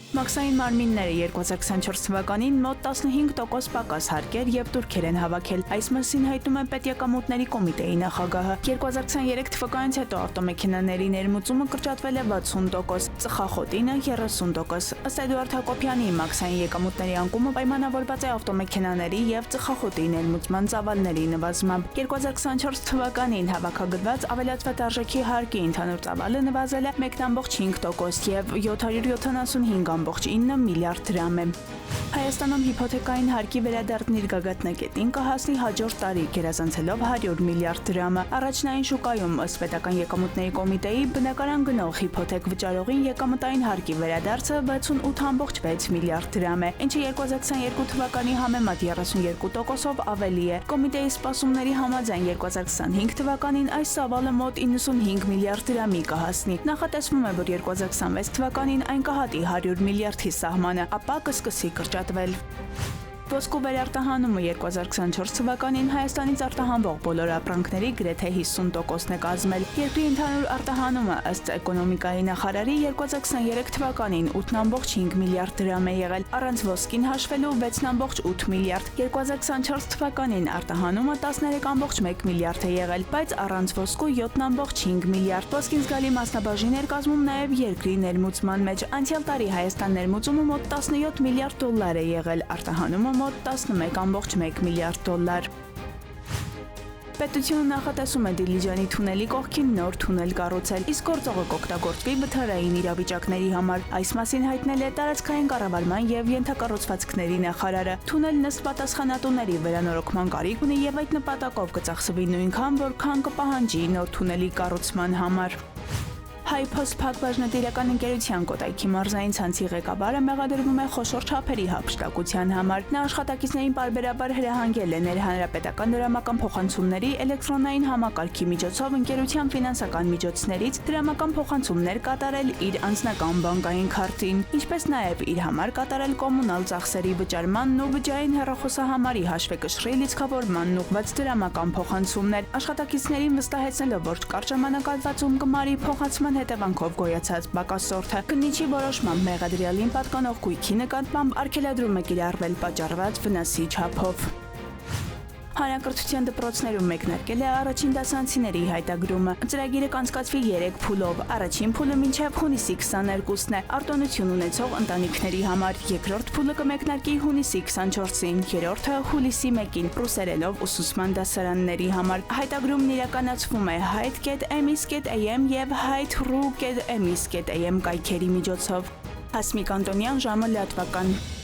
Մաքսային մարմինները 2024 թվականին մոտ 15% պակաս հարկեր եւ տուրքեր են հավաքել։ Այս մասին հայտնում է Պետեկամուտների կոմիտեի նախագահը։ 2023 թվականից հետո ավտոմեքենաների ներմուծումը կրճատվել է 60%, ծխախոտինը 30%։ Ըստ Էդուարդ Հակոբյանի, մաքսային եկամուտների անկումը պայմանավորված է ավտոմեքենաների եւ ծխախոտի ներմուծման ծավալների նվազմամբ։ 2024 թվականին հավաքագրված ավելացված արժեքի հարկի ընդհանուր ծավալը նվազել է 1.5% եւ 775.9 միլիարդ դրամ է։ Հայաստանում հիփոթեկային հարկի վերադարձն իր գագաթնակետին կհասնի հաջորդ տարի, գերազանցելով 100 միլիարդ դրամը։ Առաջնային շուկայում, ըստ Պետական եկամուտների կոմիտեի, բնականon գնող հիփոթեք վճարողին եկամտային հարկի վերադարձը 68.6 միլիարդ դրամ է, ինչը 2022 թվականի համեմատ 32%-ով ավելի է։ Կոմիտեի սպասումների համաձայն 2025 թվականին այս ծավալը մոտ 95 միլիարդ դրամի կհասնի։ Նախատեսվում է, որ 2026 թվականին այն կհատի 100 միլիարդի սահմանը, ապա կսկսի կրճատվել։ Ոսկու վերարտահանումը 2024 թվականին Հայաստանից արտահանվող բոլոր ապրանքների գրեթե 50%-ն է կազմել։ Երկրի ընդհանուր արտահանումը ըստ էկոնոմիկայի նախարարի 2023 թվականին 8.5 միլիարդ դրամ է եղել, առանց ոսկին հաշվելու 6.8 միլիարդ։ 2024 թվականին արտահանումը 13.1 միլիարդ է եղել, բայց առանց ոսկու 7.5 միլիարդ։ Ոսկին զգալի մասնաբաժին էր կազմում նաև երկրի ներմուծման մեջ։ Անցյալ տարի Հայաստան ներմուծումը մոտ 17 միլիարդ դոլար է եղել, արտահանումը մոտ 11.1 միլիարդ դոլար։ Պետությունը նախատեսում է Դիլիջանի թունելի կողքին նոր թունել կառուցել, իսկ գործողը կօգտագործվի վթարային իրավիճակների համար։ Այս մասին հայտնել է տարածքային կառավարման եւ ենթակառուցվածքների նախարարը։ Թունելն ըստ պատասխանատուների վերանորոգման կարիք ունի եւ այդ նպատակով կծախսվի նույնքան, որքան կպահանջի նոր թունելի կառուցման համար։ Հայփոստ փակbaşնատիրական ընկերության Կոտայքի մարզային ցանցի ղեկավարը մեղադրվում է խոշոր չափերի հափշտակության համար։ Նա աշխատակիցներին պարբերաբար հրահանգել է ներհանրապետական դրամական փոխանցումների էլեկտրոնային համակարգի միջոցով ընկերության ֆինանսական միջոցներից դրամական փոխանցումներ կատարել իր անձնական բանկային քարտին, ինչպես նաև իր համար կատարել կոմունալ ծախսերի վճարմանն ու բջջային հեռախոսահամարի հաշվեկշռի լիցքավորմանն ուղղված դրամական փոխանցումներ։ Աշխատակիցներին վստահեցնելով, որ կարճ ժամանակահատվածում գումարի փոխանցման հետևանքով գոյացած բակասորթը քննիչի որոշմամբ մեղադրյալին պատկանող գույքի նկատմամբ արգելադրում է կիրառվել պատճառված վնասի չափով։ Հանրակրթության դպրոցներում մեկնարկել է առաջին դասանցիների հայտագրումը։ Ծրագիրը կանցկացվի 3 փուլով։ Առաջին փուլը մինչև հունիսի 22-ն է արտոնություն ունեցող ընտանիքների համար, երկրորդ փուլը կմեկնարկի հունիսի 24-ին, երրորդը հուլիսի 1-ին ռուսերենով ուսուցման դասարանների համար։ Հայտագրումն իրականացվում է hayt.emis.am եւ hayt.ru.emis.am կայքերի միջոցով։ Հասմիկ Անտոնյան, ժամը լատվական։